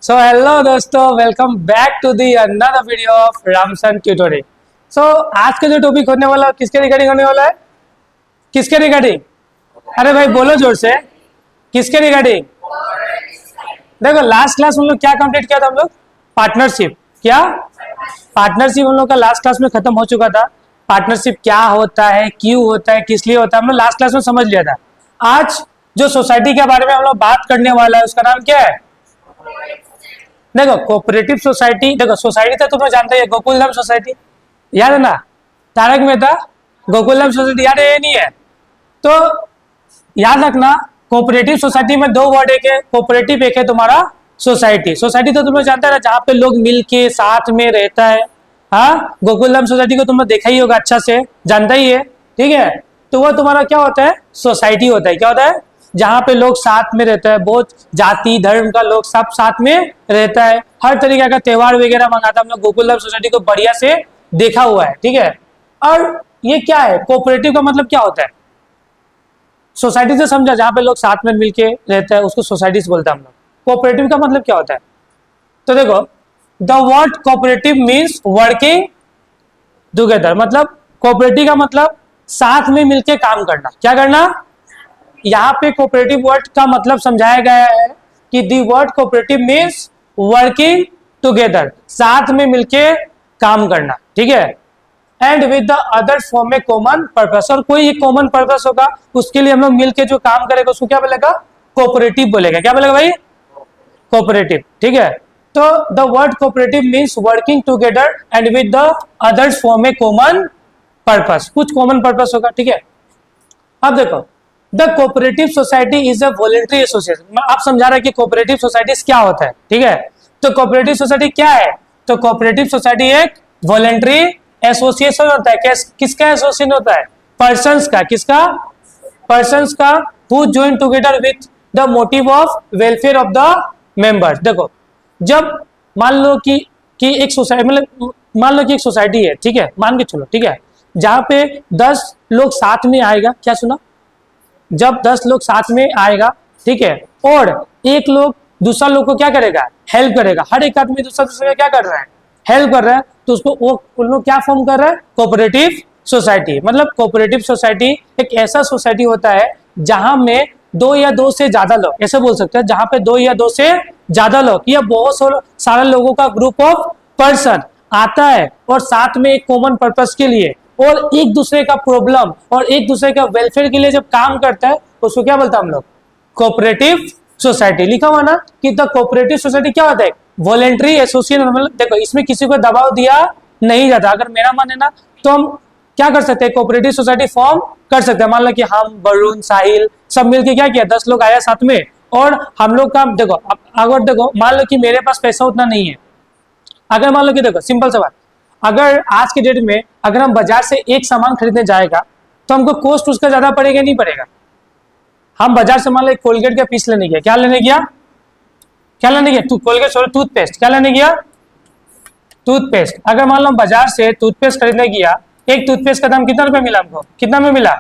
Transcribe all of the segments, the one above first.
सो hello दोस्तों, welcome back to the another video of Ramsan tutorial. So आज का जो टॉपिक होने वाला किसके रिगार्डिंग होने वाला है? किसके रिगार्डिंग? अरे भाई बोलो जोर से, किसके रिगार्डिंग? देखो लास्ट क्लास हम लोग क्या कंप्लीट किया था? हम लोग पार्टनरशिप, क्या पार्टनरशिप हम लोग का लास्ट क्लास में खत्म हो चुका था। पार्टनरशिप क्या होता है, क्यों होता है, किस लिए होता है, हम लोग लास्ट क्लास में समझ लिया था। आज जो सोसाइटी के बारे में हम लोग बात करने वाला है उसका नाम क्या है? देखो कोऑपरेटिव सोसाइटी, देखो सोसाइटी तो तुम्हें जानते ही है, गोकुलधाम सोसाइटी याद है ना? तारक मेहता, गोकुलधाम सोसाइटी याद है? ये नहीं है तो याद रखना, कोऑपरेटिव सोसाइटी में दो वर्ड, एक है कोऑपरेटिव, एक है तुम्हारा सोसाइटी। सोसाइटी तो तुम्हें जानता है ना, जहाँ पे लोग मिलके साथ में रहता है। हाँ, गोकुलधाम सोसाइटी को तुमने देखा ही होगा, अच्छा से जानता ही है, ठीक है। तो वो तुम्हारा क्या होता है? सोसाइटी होता है। क्या होता है? जहाँ पे लोग साथ में रहता है, बहुत जाति धर्म का लोग सब साथ में रहता है, हर तरीके का त्योहार वगैरह मनाता है। हम लोग गोकुलधाम सोसाइटी को बढ़िया से देखा हुआ है, ठीक है। और ये क्या है? कोऑपरेटिव का मतलब क्या होता है? सोसाइटी से समझा, जहाँ पे लोग साथ में मिलके रहते हैं उसको सोसाइटी से बोलते हैं हम लोग। कोऑपरेटिव का मतलब क्या होता है? तो देखो, the word cooperative means working together. मतलब कोऑपरेटिव का मतलब साथ में मिलके काम करना। क्या करना? यहाँ पे कोऑपरेटिव वर्ड का मतलब समझाया गया है कि the word cooperative means working together, साथ में मिलके काम करना, ठीक है। And with the others form A common purpose, और कोई एक कॉमन पर्पस होगा उसके लिए हम लोग मिलके जो काम करेगा उसको क्या बोलेगा? कोऑपरेटिव बोलेगा। क्या बोलेगा भाई? कोऑपरेटिव, ठीक है। तो the word cooperative means working together and with the others form A common purpose, कुछ कॉमन पर्पस होगा, ठीक है। अब देखो, the cooperative society is a voluntary association. आप समझा रहे कि कोऑपरेटिव सोसाइटी क्या होता है, ठीक है। तो कोऑपरेटिव सोसाइटी क्या है? तो कोऑपरेटिव सोसाइटी एक वॉलंटरी एसोसिएशन होता है। किसका एसोसिएशन होता है? पर्संस का। किसका? पर्संस का, who join together with the motive of welfare of the members. देखो, जब मान लो कि एक सोसाइटी, मतलब मान लो कि एक सोसाइटी है, ठीक है, मान के चलो, ठीक है, जहां पे 10 लोग साथ में आएगा। क्या सुना? जब 10 लोग साथ में आएगा, ठीक है, और एक लोग दूसरा लोग को क्या करेगा? हेल्प करेगा। हर एक आदमी दूसरा दूसरे क्या कर रहा है? हेल्प कर रहा है। तो उसको वो उन लोग क्या फॉर्म कर रहा है? Cooperative society. मतलब कोऑपरेटिव सोसाइटी एक ऐसा सोसाइटी होता है जहां में दो या दो से ज्यादा लोग, ऐसे बोल सकते हैं, जहां पे दो या दो से ज्यादा लोग या बहुत सारे लोगों का ग्रुप ऑफ पर्सन आता है और साथ में एक कॉमन पर्पस के लिए और एक दूसरे का प्रॉब्लम और एक दूसरे का वेलफेयर के लिए जब काम करता है उसको क्या बोलते हैं हम लोग? Cooperative society. लिखा हुआ ना कि द कोऑपरेटिव सोसाइटी क्या होता है? Voluntary association. मतलब देखो, इसमें किसी को दबाव दिया नहीं जाता। अगर मेरा मन है ना तो हम क्या कर सकते हैं? कोऑपरेटिव सोसाइटी फॉर्म कर सकते हैं। मान लो कि हम, वरुण, साहिल सब मिलके क्या किया, 10 लोग आया साथ में और हम लोग का, देखो अगर देखो मान लो कि मेरे पास पैसा उतना नहीं है। अगर मान लो कि देखो सिंपल सा बात, अगर आज के डेट में अगर हम बाजार से एक सामान खरीदने जाएगा तो हमको कॉस्ट उसका ज्यादा पड़ेगा नहीं पड़ेगा? हम बाजार से मान लो कोलगेट का पीस लेने गया, क्या लेने गया? क्या लेने गया? Colgate, sorry toothpaste. क्या लेने गया? टूथपेस्ट। अगर मान लो हम बाजार से टूथपेस्ट खरीदने गया, एक टूथपेस्ट का दाम कितना रुपए मिला हमको? कितना में मिला?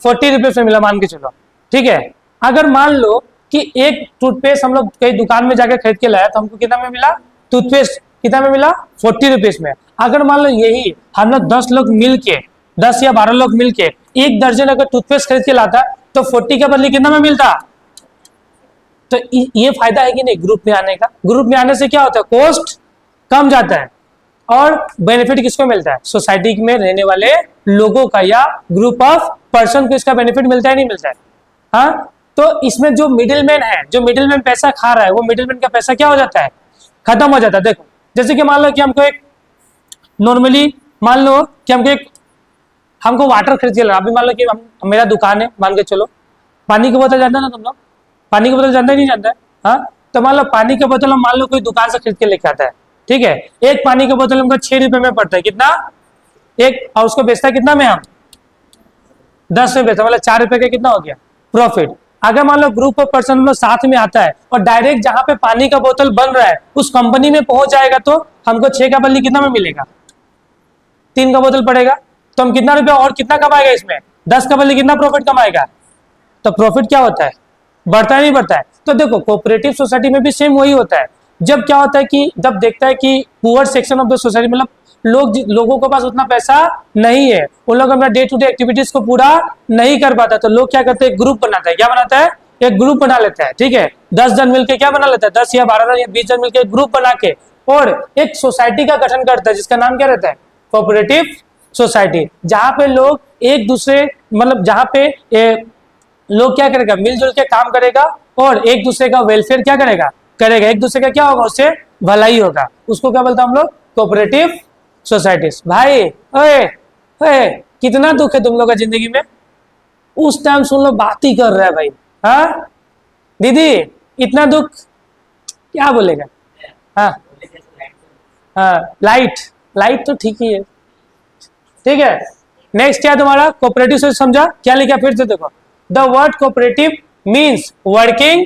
40 रुपीज में मिला, मान के चलो, ठीक है। अगर मान लो कि एक टूथपेस्ट हम लोग कहीं दुकान में जाकर खरीद के लाया तो हमको कितना में मिला? टूथपेस्ट कितना में मिला? 40 रुपीज में। अगर मान लो यही हम लोग 10 लोग मिलके, 10 या 12 लोग मिलके एक दर्जन अगर टूथपेस्ट खरीद के लाता तो 40 के बदले कितना में मिलता? तो ये फायदा है कि नहीं ग्रुप में आने का? ग्रुप में आने से क्या होता है? कॉस्ट कम जाता है और बेनिफिट किसको मिलता है? सोसाइटी में रहने वाले लोगों का या ग्रुप ऑफ पर्सन को इसका बेनिफिट मिलता है, नहीं मिलता है? हाँ, तो इसमें जो मिडिलमैन है, जो मिडिलमैन पैसा खा रहा है, वो मिडिलमैन का पैसा क्या हो जाता है? खत्म हो जाता है। देखो, जैसे कि मान लो कि हमको एक नॉर्मली, मान लो कि हमको वाटर खरीद के लाना। अभी मान लो कि मेरा दुकान है, मान के चलो, पानी की बोतल जानते है ना तुम लोग? पानी की बोतल जानते नहीं जानता है? हाँ, तो मान लो पानी की बोतल हम मान लो कोई दुकान से खरीद के लेके आता है, ठीक है। एक पानी की बोतल हमको 6 रुपए में पड़ता है, कितना? एक, और उसको बेचता है कितना में? हम 10 में बेचता, मतलब 4 रुपए का कितना हो गया? प्रॉफिट। अगर मान लो ग्रुप ऑफ पर्सन लोग साथ में आता है और डायरेक्ट जहां पे पानी का बोतल बन रहा है उस कंपनी में पहुंच जाएगा तो हमको 6 का बदले कितना में मिलेगा? 3 का बोतल पड़ेगा। तो हम कितना रुपया और कितना कमाएगा इसमें? 10 का बदले कितना प्रॉफिट कमाएगा? तो प्रॉफिट क्या होता है? बढ़ता है नहीं बढ़ता है? तो देखो कोऑपरेटिव सोसाइटी में भी सेम वही होता है। जब क्या होता है कि जब देखता है कि poor section of the society मतलब लोगों के पास उतना पैसा नहीं है, उन लोग अपना डे टू डे एक्टिविटीज को पूरा नहीं कर पाता, तो लोग क्या करते हैं, ग्रुप बनाता है। क्या बनाता है? एक ग्रुप बना लेता है, ठीक है। 10 जन मिलकर क्या बना लेता है, 10 या 12 जन या 20 जन मिलकर ग्रुप बना के और एक सोसाइटी का गठन करता है, जिसका नाम क्या रहता है, कोऑपरेटिव सोसाइटी। जहां पे लोग एक दूसरे मतलब जहां पे लोग क्या करेगा, मिलजुल के काम करेगा और एक दूसरे का वेलफेयर क्या करेगा, एक दूसरे का क्या होगा, उससे भलाई होगा। उसको क्या बोलते हैं हम लोग, कोऑपरेटिव सोसाइटीज। भाई ओए ओए कितना दुख है तुम लोग का जिंदगी में, उस टाइम सुन लो बात ही कर रहा है भाई। हाँ दीदी इतना दुख क्या बोलेगा। हाँ हाँ लाइट तो ठीक ही है, ठीक है। नेक्स्ट क्या तुम्हारा, कोऑपरेटिव से समझा, क्या लिखा फिर से देखो। The word cooperative means working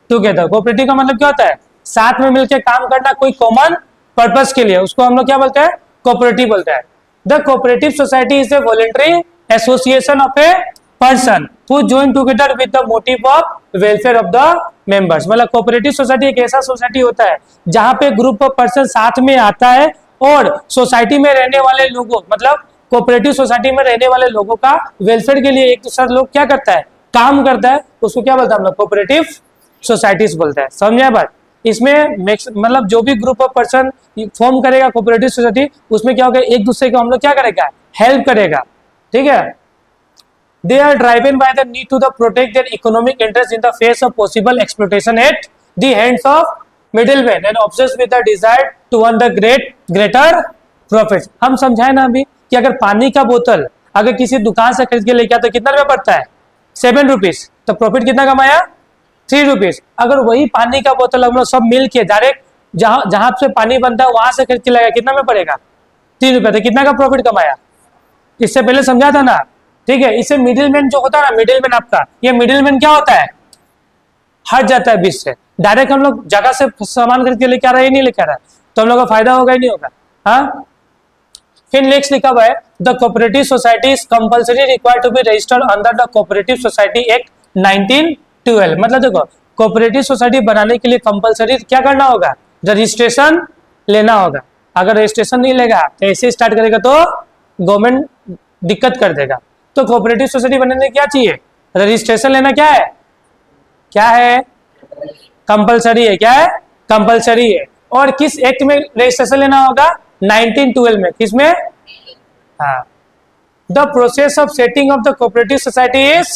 together. Cooperative का मतलब क्या होता है, साथ में मिलकर काम करना कोई कॉमन पर्पस के लिए, उसको हम लोग क्या बोलते हैं, कोऑपरेटिव बोलते हैं। The cooperative society is a voluntary association of a person who join together with the motive of welfare of the members. मतलब कोऑपरेटिव सोसाइटी एक ऐसा सोसाइटी होता है जहां पे ग्रुप ऑफ पर्सन साथ में आता है और सोसाइटी में रहने वाले लोगों मतलब कोऑपरेटिव सोसाइटी में रहने वाले लोगों का वेलफेयर के लिए एक दूसरा लोग क्या करता है, काम करता है, उसको क्या बोलता है हम लोग, कोऑपरेटिव सोसाइटीज बोलते हैं। समझे बात। इसमें मतलब जो भी ग्रुप ऑफ पर्सन फॉर्म करेगा कोऑपरेटिव सोसाइटी, उसमें क्या होगा, एक दूसरे को हम लोग क्या करेगा, हेल्प करेगा, ठीक है। They are driven by the need to protect their economic interest in the face of possible exploitation at the hands of middlemen and obsessed with the desire to earn the greater profits। हम समझाए ना अभी कि अगर पानी का बोतल अगर किसी दुकान से खरीद के लेके आता तो कितना रुपया पड़ता है, 7 रुपीज, तो प्रॉफिट कितना कमाया, 3 रुपीज। अगर वही पानी का बोतल हम लोग सब मिल के डायरेक्ट जहां से पानी बनता है वहां से खरीद के लगाया, कितना में पड़ेगा, 3 रुपया, तो कितना का प्रॉफिट कमाया। इससे पहले समझा था ना, ठीक है। इससे मिडिलमैन जो होता है ना, मिडिलमैन आपका, ये मिडिलमैन क्या होता है, हट जाता है बीच से। डायरेक्ट हम लोग जगह से सामान खरीद के लेके आ रहा है, ये नहीं लेके आ रहा है, तो हम लोग का फायदा होगा ही नहीं होगा। हाँ फिर नेक्स्ट लिखा हुआ है, the cooperative society is compulsory required to be registered under the cooperative society act 1912। मतलब देखो कोऑपरेटिव सोसाइटी बनाने के लिए कंपल्सरी क्या करना होगा, रजिस्ट्रेशन लेना होगा। अगर रजिस्ट्रेशन नहीं लेगा तो ऐसे स्टार्ट करेगा तो गवर्नमेंट दिक्कत कर देगा। तो कोऑपरेटिव सोसाइटी बनाने क्या चाहिए, रजिस्ट्रेशन लेना क्या है, कंपलसरी है, क्या है, कंपलसरी है। और किस एक्ट में रजिस्ट्रेशन लेना होगा, 1912 में, किसमें, हाँ। The process of setting of the cooperative society is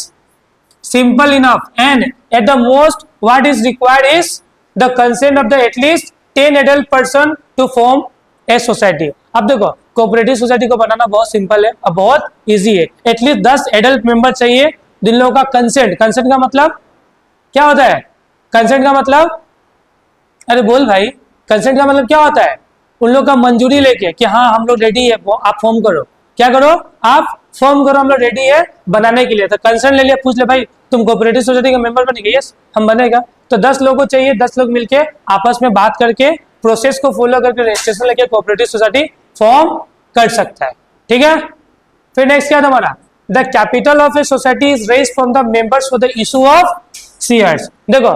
simple enough and at the most what is required is the consent of the at least 10 adult person to form a society. अब देखो cooperative society को बनाना बहुत simple है और बहुत easy है। At least 10 adult member चाहिए, जिन लोगों का कंसेंट का मतलब क्या होता है, कंसेंट का मतलब, अरे बोल भाई, कंसेंट का मतलब क्या होता है, उन लोग का मंजूरी लेके कि हाँ हम लोग रेडी है, आप फॉर्म करो, क्या करो, आप फॉर्म करो, हम लोग रेडी है बनाने के लिए। तो कंसेंट ले लिया, पूछ ले भाई तुम कोऑपरेटिव सोसाइटी का मेंबर बनेगा, यस हम बनेगा। तो 10 लोगों चाहिए, 10 लोग मिलके आपस में बात करके प्रोसेस को फॉलो करके रजिस्ट्रेशन लेके कोऑपरेटिव सोसाइटी फॉर्म कर सकता है, ठीक है। फिर नेक्स्ट क्या तुम्हारा, the capital of a society is raised from the members for the issue of shares. देखो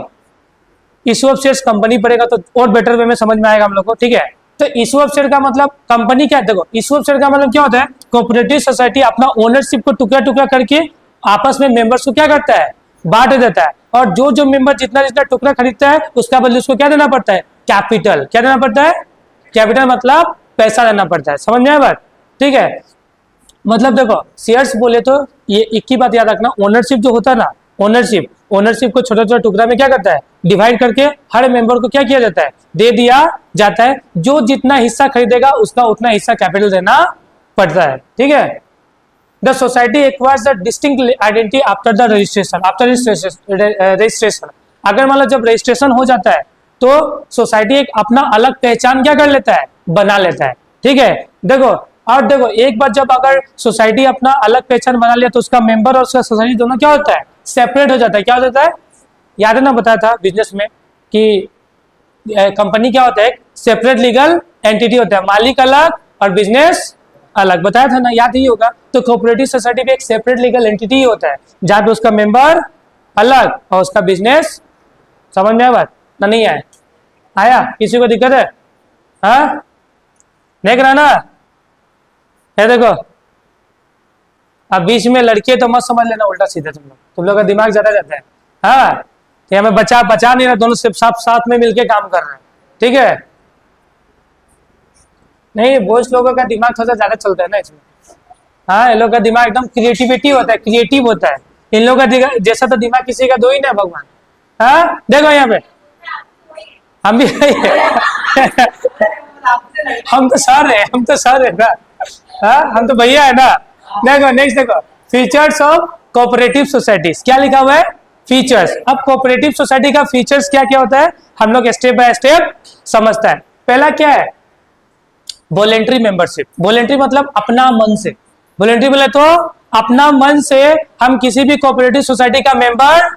इशू ऑफ शेयर्स कंपनी पड़ेगा तो और बेटर वे में समझ में आएगा हम लोग को, ठीक है। तो इशू ऑफ शेयर का मतलब कंपनी क्या है, देखो इशू ऑफ शेयर का मतलब क्या होता है, कोऑपरेटिव सोसाइटी अपना ओनरशिप को टुकड़ा टुकड़ा करके आपस में मेंबर्स को क्या करता है, बांट देता है। और जो जो मेंबर जितना जितना टुकड़ा खरीदता है उसका बदले उसको क्या देना पड़ता है, कैपिटल। क्या देना पड़ता है, कैपिटल मतलब पैसा देना पड़ता है। समझ में आया बात, ठीक है। मतलब देखो शेयर्स बोले तो ये एक ही बात याद रखना, ओनरशिप जो होता है ना, ओनरशिप को छोटा छोटा टुकड़ा में क्या करता है, डिवाइड करके हर मेंबर को क्या किया जाता है, दे दिया जाता है। जो जितना हिस्सा खरीदेगा उसका उतना हिस्सा कैपिटल देना पड़ता है, ठीक है। The society acquires the distinct identity after the registration. Registration अगर मतलब जब रजिस्ट्रेशन हो जाता है तो सोसाइटी एक अपना अलग पहचान क्या कर लेता है, बना लेता है, ठीक है। देखो और देखो एक बार जब अगर सोसाइटी अपना अलग पहचान बना लिया तो उसका मेंबर और उसका सोसाइटी दोनों क्या होता है, सेपरेट हो जाता है। क्या हो जाता है, याद है ना, बताया था बिजनेस में कि कंपनी क्या होता है, सेपरेट लीगल एंटिटी होता है, मालिक अलग और बिजनेस अलग, बताया था ना, याद ही होगा। तो कोऑपरेटिव सोसाइटी भी एक सेपरेट लीगल एंटिटी होता है जहां पे उसका मेंबर अलग और उसका बिजनेस, समझ में आया बात ना? नहीं आया? आया? किसी को दिक्कत है? हाँ, देख रहा ना? ये देखो, अब बीच में लड़के तो मत समझ लेना उल्टा सीधा, तुम लोग का दिमाग ज्यादा जाता है। हाँ, तो हमें बचा नहीं रहा, दोनों सिर्फ साथ में मिलके काम कर रहे हैं, ठीक है? नहीं, बॉयज लोगों का दिमाग थोड़ा ज्यादा चलता है ना इसमें। हाँ, इन लोग का दिमाग एकदम क्रिएटिविटी होता है, क्रिएटिव होता है। इन लोग का जैसा तो दिमाग किसी का दो ही ना भगवान। हाँ, देखो यहाँ पे हम भी हम तो सर है ना। हाँ, हम तो भैया है ना। देखो नेक्स्ट, देखो फीचर्स ऑफ कोऑपरेटिव सोसाइटीज, क्या लिखा हुआ है? फीचर्स। अब कोऑपरेटिव सोसाइटी का फीचर्स क्या क्या होता है हम लोग स्टेप बाय स्टेप समझता है। पहला क्या है? Voluntary membership. वॉलेंट्री मतलब अपना मन से। वॉलेंट्री बोले तो अपना मन से हम किसी भी कोऑपरेटिव सोसाइटी का मेंबर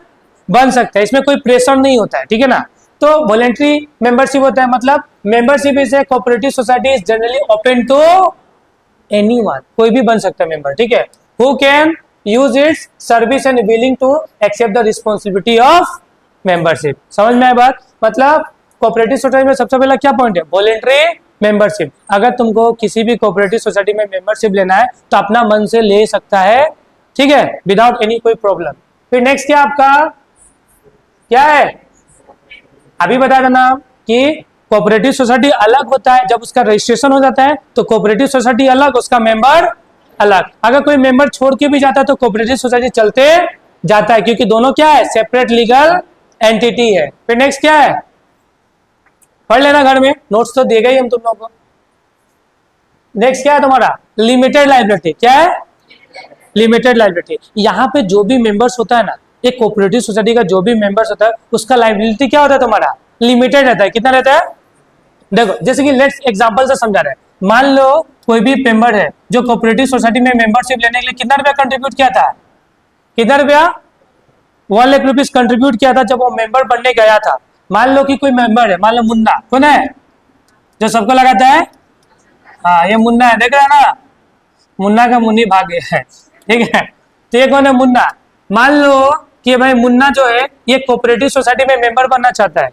बन सकते हैं, इसमें कोई प्रेशर नहीं होता है, ठीक है ना? तो वॉलेंट्री मेंबरशिप होता है मतलब membership is a cooperative society is generally open to anyone, कोई भी बन सकता है मेंबर, ठीक है? Who can use its service and willing to accept the responsibility of membership. समझ में आया बात? मतलब कोऑपरेटिव सोसाइटी में सबसे पहला क्या पॉइंट है? Voluntary membership. अगर तुमको किसी भी कोऑपरेटिव सोसाइटी में मेंबरशिप लेना है तो अपना मन से ले सकता है, ठीक है, विदाउट एनी कोई प्रॉब्लम। फिर नेक्स्ट क्या आपका क्या है? अभी बता देना कि कोऑपरेटिव सोसाइटी अलग होता है जब उसका रजिस्ट्रेशन हो जाता है, तो कोऑपरेटिव सोसाइटी अलग, उसका मेंबर अलग। अगर कोई मेंबर छोड़ के भी जाता है तो कोऑपरेटिव सोसाइटी चलते जाता है, क्योंकि दोनों क्या है? सेपरेट लीगल एंटिटी है। फिर नेक्स्ट क्या है? पढ़ लेना घर में, नोट्स तो देगा ही हम तुम लोगों को। नेक्स्ट क्या है तुम्हारा? Limited liability. क्या है? Limited liability. यहाँ पे जो भी मेंबर्स होता है ना, एक कोऑपरेटिव सोसाइटी का जो भी मेंबर्स होता है उसका लायबिलिटी क्या होता है तुम्हारा? लिमिटेड रहता है। कितना रहता है? देखो जैसे कि लेट्स एग्जांपल से समझा रहे हैं। मान लो कोई भी मेंबर है जो कोऑपरेटिव सोसाइटी में मेंबरशिप लेने के लिए कितना रुपया कंट्रीब्यूट किया था? कितना रुपया? 1 लाख रुपीज कंट्रीब्यूट किया था जब वो मेंबर बनने गया था। मान लो कि कोई मेंबर है, मान लो मुन्ना, कौन है जो सबको लगाता है? हाँ, ये मुन्ना है, देख रहे हैं ना? मुन्ना का मुन्नी भाग गया है, ठीक है? तो ये कौन है? मुन्ना। मान लो कि भाई मुन्ना जो है ये कोऑपरेटिव सोसाइटी में मेंबर बनना चाहता है।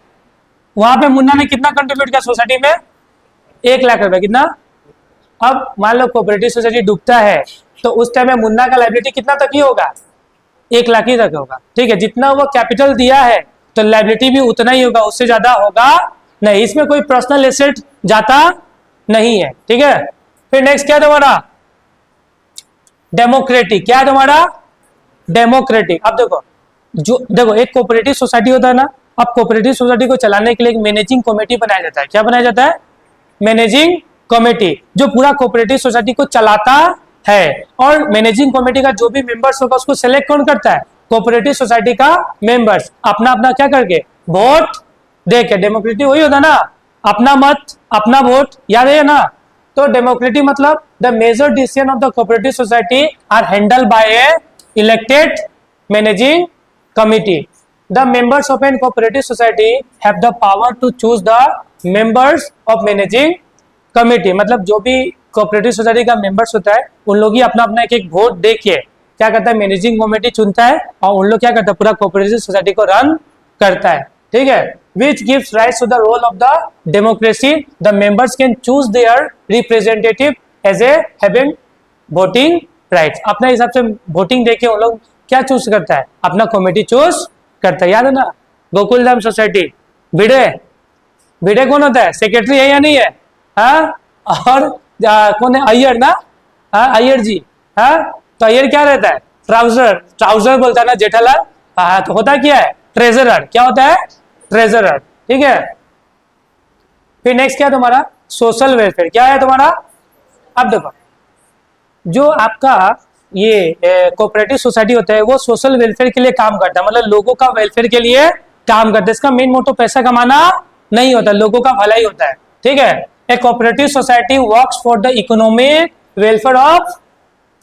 वहां पे मुन्ना ने कितना कंट्रीब्यूट किया सोसाइटी में? 1 लाख रुपए। कितना? अब मान लो कोऑपरेटिव सोसाइटी डूबता है तो उस टाइम में मुन्ना का लायबिलिटी कितना तक ही होगा? 1 लाख ही तक होगा, ठीक है? जितना वो कैपिटल दिया है तो लायबिलिटी भी उतना ही होगा, उससे ज्यादा होगा नहीं। इसमें कोई पर्सनल एसेट जाता नहीं है, ठीक है? फिर नेक्स्ट क्या है तुम्हारा? डेमोक्रेटिक। क्या है तुम्हारा? डेमोक्रेटिक। अब देखो एक कोऑपरेटिव सोसाइटी होता है ना, अब कोऑपरेटिव सोसाइटी को चलाने के लिए एक मैनेजिंग कमेटी बनाया जाता है। क्या बनाया जाता है? मैनेजिंग कमेटी, जो पूरा कोऑपरेटिव सोसाइटी को चलाता है। और मैनेजिंग कमेटी का जो भी मेंबर्स होगा उसको सिलेक्ट कौन करता है? कोऑपरेटिव सोसाइटी का मेंबर्स अपना अपना क्या करके? वोट देके। डेमोक्रेटिक वही होता ना, अपना मत अपना वोट, याद है ना? तो डेमोक्रेटिक मतलब the major decision of the cooperative society are handled by a elected managing committee. The members of an cooperative society have the power to choose the members of managing committee। मतलब जो भी cooperative society का members होता है उन लोग ही अपना अपना एक वोट दे के क्या करता है? मैनेजिंग कमेटी चुनता है और उन लोग क्या करता है? पूरा कोऑपरेटिव सोसाइटी को रन करता है, ठीक है? Which gives rise to the role of the democracy. The members can choose their representative as a having voting rights। अपने हिसाब से वोटिंग देके उन लोग क्या चूज करता है? अपना कमेटी चूज करता है। याद है ना? गोकुलधाम सोसाइटी, भिड़े भिड़े कौन होता है? सेक्रेटरी है या नहीं है? हाँ, और कौन है? अय्यर ना? हाँ, अय्यर जी। हाँ, तो अय्यर क्या रहता है? ट्राउजर बोलता है ना जेठालाल। हाँ, तो होता क्या है? ट्रेजरर। क्या होता है? ट्रेजरर, ठीक है? फिर नेक्स्ट क्या है तुम्हारा? Social welfare. क्या है तुम्हारा? अब देखो जो आपका ये कोऑपरेटिव सोसाइटी होता है वो सोशल वेलफेयर के लिए काम करता है, मतलब लोगों का वेलफेयर के लिए काम करता है। इसका मेन मोटो पैसा कमाना नहीं होता, लोगों का भला ही होता है, ठीक है? A cooperative society works for the economic welfare of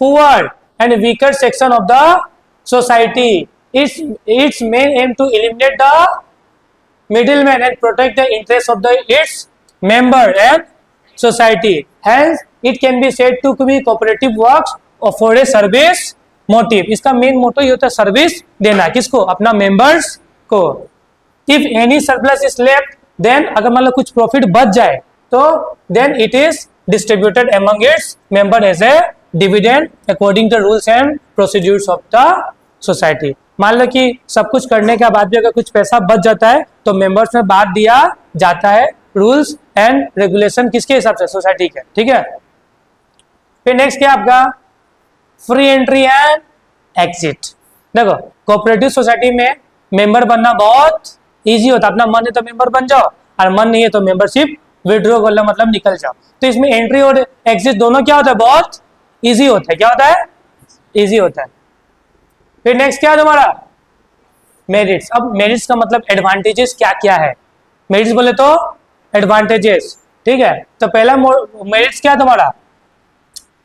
poor and weaker section of the society. Its main aim to eliminate the middleman and protect the interests of its member and society. Hence, it can be said to be cooperative works for a service motive, इसका main motto ये होता है service देना, किसको, अपना members को। If any surplus is left, then अगर मान लो कुछ प्रॉफिट बच जाए तो then it is distributed among its member as a dividend according to rules and procedures of the society. मान लो कि सब कुछ करने के बाद भी अगर कुछ पैसा बच जाता है तो मेंबर्स में बांट दिया जाता है, रूल्स एंड रेगुलेशन किसके हिसाब से, सोसाइटी के, ठीक है। फिर नेक्स्ट क्या आपका, फ्री एंट्री एंड एग्जिट। देखो कोऑपरेटिव सोसाइटी में मेंबर बनना बहुत इजी होता है, अपना मन है तो मेंबर बन जाओ और मन नहीं है तो मेंबरशिप विड्रॉ कर लो, मतलब निकल जाओ। तो इसमें एंट्री और एग्जिट दोनों क्या होता है, बहुत इजी होता है। क्या होता है, इजी होता है। फिर नेक्स्ट क्या है तुम्हारा, मेरिट्स। अब मेरिट्स का मतलब एडवांटेजेस क्या क्या है, मेरिट्स बोले तो एडवांटेजेस, ठीक है। तो पहला मेरिट्स क्या है तुम्हारा,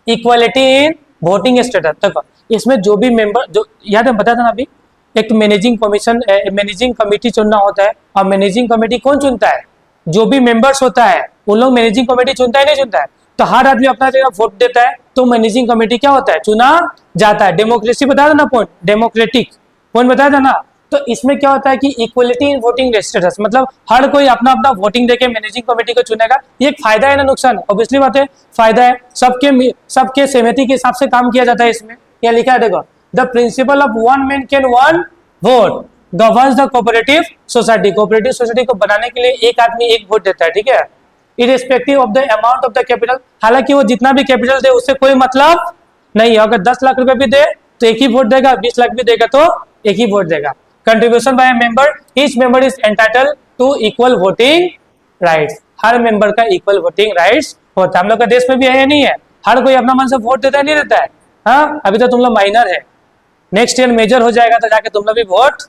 इक्वालिटी इन वोटिंग स्टेटस। देखो इसमें जो भी मेंबर, जो याद है बताया था ना अभी, एक मैनेजिंग कमीशन, मैनेजिंग कमेटी चुनना होता है, और मैनेजिंग कमेटी कौन चुनता है, जो भी मेंबर्स होता है उन लोग मैनेजिंग कमेटी चुनता है, नहीं चुनता है। तो हर आदमी अपना जगह वोट देता है तो मैनेजिंग कमेटी क्या होता है, चुना जाता है। डेमोक्रेसी बताया था ना पॉइंट, डेमोक्रेटिक पॉइंट बताया था ना। तो इसमें क्या होता है कि इक्वलिटी इन वोटिंग स्टेटस, मतलब हर कोई अपना अपना वोटिंग देके मैनेजिंग कमेटी को चुनेगा। ये एक फायदा है ना नुकसान, ऑब्वियसली बात है, फायदा है। सबके सहमति के हिसाब से काम किया जाता है। इसमें क्या लिखा है देखो, the principle of one man can one vote governs the cooperative society. Cooperative society को बनाने के लिए एक आदमी एक वोट देता है, ठीक है, irrespective of the amount of the capital. हालांकि वो जितना भी कैपिटल दे उससे कोई मतलब नहीं है, अगर 10 लाख रुपए भी दे तो एक ही वोट देगा, 20 लाख भी देगा तो एक ही वोट देगा। Contribution by member, each member is entitled to equal voting rights. हर मेंबर का इक्वल वोटिंग राइट्स होता है। हम लोग का देश में भी है या नहीं है, हर कोई अपना मन से वोट देता है, नहीं देता है। हाँ, अभी तो तुम लोग माइनर है, नेक्स्ट ईयर मेजर हो जाएगा तो जाके तुम लोग भी वोट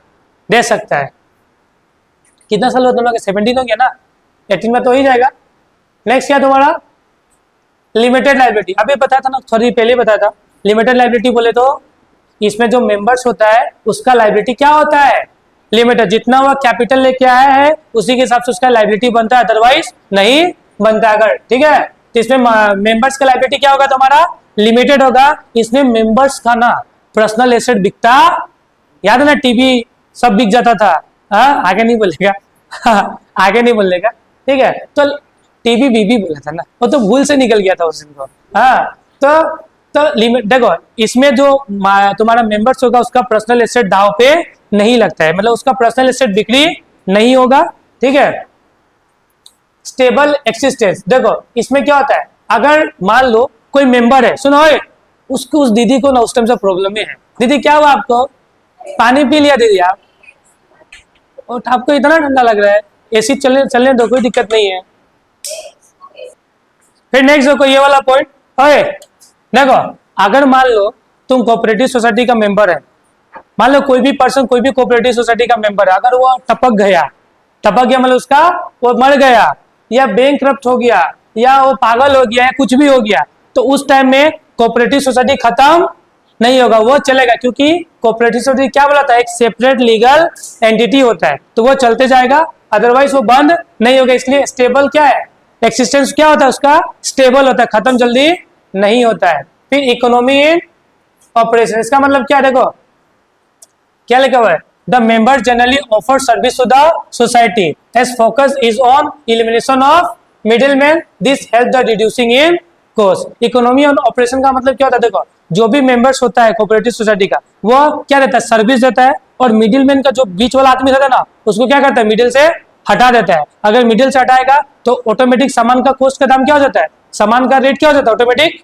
दे सकता है। कितना साल हुआ तुम लोग, 17 हो गया ना, 18 में तो ही जाएगा। नेक्स्ट क्या तुम्हारा, लिमिटेड लाइबिलिटी। अभी बताया था ना, थोड़ी पहले बताया था। लिमिटेड लाइबिलिटी बोले तो इसमें जो मेंबर्स होता है उसका लाइबिलिटी क्या होता है, लिमिटेड। जितना वह कैपिटल लेके आया है उसी के हिसाब से उसका लाइबिलिटी बनता है, अदरवाइज नहीं बनता अगर, ठीक है। तो इसमें मेंबर्स का लाइबिलिटी क्या होगा तुम्हारा, लिमिटेड होगा। इसमें मेंबर्स का ना पर्सनल एसेट बिकता, याद है ना, टीवी सब बिक जाता था। हाँ, आगे नहीं बोलेगा आगे नहीं बोलेगा, ठीक है। तो टीवी बीबी बोला था ना, वो तो भूल से निकल गया था उस दिन को। हाँ, तो लिमिट देखो, इसमें जो तुम्हारा मेंबर्स होगा उसका पर्सनल एसेट दाव पे नहीं लगता है, मतलब उसका पर्सनल एसेट बिक्री नहीं होगा, ठीक है। स्टेबल एक्सिस्टेंस, देखो इसमें क्या होता है, अगर मान लो कोई मेंबर है, सुनो उसको, उस दीदी को ना उस टाइम से प्रॉब्लम में है, दीदी क्या हुआ आपको, पानी पी लिया दीदी आप, और आपको इतना ठंडा लग रहा है, एसी चलने दो, कोई दिक्कत नहीं है। फिर नेक्स्ट देखो ये वाला पॉइंट, ओए देखो अगर मान लो तुम कोऑपरेटिव सोसाइटी का मेंबर है, मान लो कोई भी पर्सन कोई भी कोऑपरेटिव सोसाइटी का मेंबर है, अगर वो टपक गया मतलब उसका वो मर गया या बैंकक्रप्ट हो गया या वो पागल हो गया या कुछ भी हो गया, तो उस टाइम में कोऑपरेटिव सोसाइटी खत्म नहीं होगा, वो चलेगा। क्योंकि कोऑपरेटिव सोसाइटी क्या बोला था, एक सेपरेट लीगल एंटिटी होता है, तो वो चलते जाएगा, अदरवाइज वो बंद नहीं होगा। इसलिए स्टेबल क्या है, एक्सिस्टेंस क्या होता है उसका, स्टेबल होता है, खत्म जल्दी नहीं होता है। फिर इकोनॉमी इन ऑपरेशन, इसका मतलब क्या, देखो क्या लिखा हुआ है, the member generally offer service to the society as focus is on elimination of middleman, this help the reducing in cost. Economy on operation का मतलब क्या होता है, देखो जो भी मेंबर्स होता है कोऑपरेटिव सोसाइटी का, वो क्या देता है, सर्विस देता है, और मिडिलमैन का जो बीच वाला आदमी रहता है ना, उसको क्या करता है, मिडिल से हटा देता है। अगर मिडिल से हटाएगा तो ऑटोमेटिक सामान का कॉस्ट का दाम क्या हो जाता है, सामान का रेट क्या हो जाता है, ऑटोमेटिक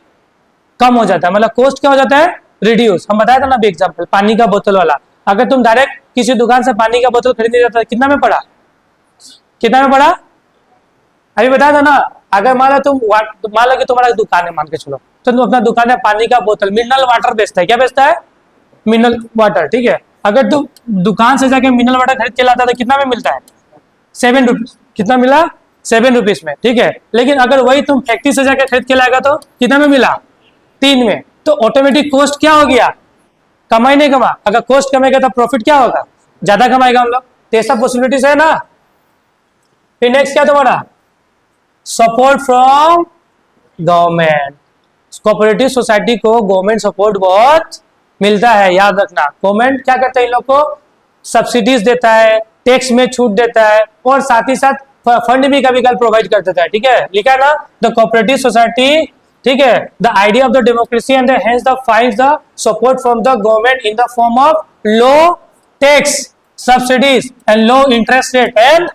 कम हो जाता है, मतलब कॉस्ट क्या हो जाता है, रिड्यूस। हम बताया था ना अभी एग्जांपल, पानी का बोतल वाला, अगर तुम डायरेक्ट किसी दुकान से पानी का बोतल खरीदने जाता है, कितना में पड़ा, कितना में पड़ा, अभी बताया था ना। अगर मान लो कि तुम्हारा दुकान है, मान के चलो, तो तुम अपना दुकान है पानी का बोतल, मिनरल वाटर बेचता है, क्या बेचता है, मिनरल वाटर, ठीक है। अगर तुम दुकान से जाके मिनरल वाटर खरीद के लाता है तो कितना में मिलता है, 7 रुपीज, कितना मिला, 7 रुपीज में, ठीक है। लेकिन अगर वही तुम फैक्ट्री से जाकर खरीद के लाएगा तो कितना में मिला, 3 में। तो ऑटोमेटिक कॉस्ट क्या हो गया, कमाई नहीं कमा, अगर कॉस्ट कमेगा तो प्रॉफिट क्या होगा, ज्यादा कमाएगा हम लोग। तो ये सब पॉसिबिलिटीज है ना। फिर नेक्स्ट क्या तुम्हारा, support from government. Cooperative society को गवर्नमेंट सपोर्ट बहुत मिलता है, याद रखना। गवर्नमेंट क्या करता है, इन लोग को सब्सिडीज देता है, टैक्स में छूट देता है, और साथ ही साथ फंड भी कभी कभी प्रोवाइड कर देता है। ठीक है, लिखा है ना, द कोऑपरेटिव सोसाइटी, ठीक है, the idea of the democracy and hence the finds the support from the government in the form of low tax, subsidies and low interest rate and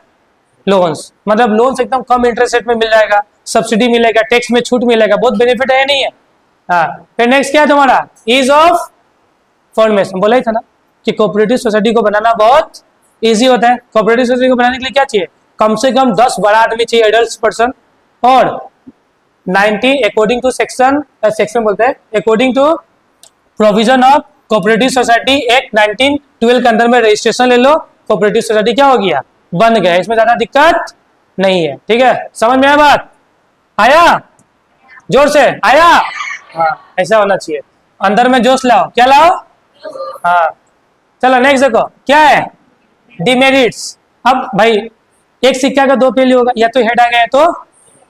loans. मतलब लोन्स एकदम कम interest rate में मिल जाएगा, subsidy मिलेगा, tax में छूट मिलेगा, बहुत benefit है, नहीं है? हाँ, फिर नेक्स्ट क्या है तुम्हारा, ईज ऑफ फॉर्मेशन। बोला ही था ना कि कोऑपरेटिव सोसाइटी को बनाना बहुत इजी होता है। कोऑपरेटिव सोसाइटी को बनाने के लिए क्या चाहिए, कम से कम 10 बड़ा आदमी चाहिए, एडल्ट पर्सन, और 90 अकॉर्डिंग टू सेक्शन बोलते हैं, according to provision of cooperative society act 1912 के अंदर में रजिस्ट्रेशन ले लो, कोऑपरेटिव सोसाइटी क्या हो गया, बन गया। इसमें ज्यादा दिक्कत नहीं है। ठीक है, समझ में आया बात? आया? जोर से आया? हाँ, ऐसा होना चाहिए, अंदर में जोश लाओ। क्या लाओ? हाँ, चलो नेक्स्ट देखो क्या है, डिमेरिट्स। अब भाई एक सिक्का का दो पहलू होगा, या तो हेड आ गया तो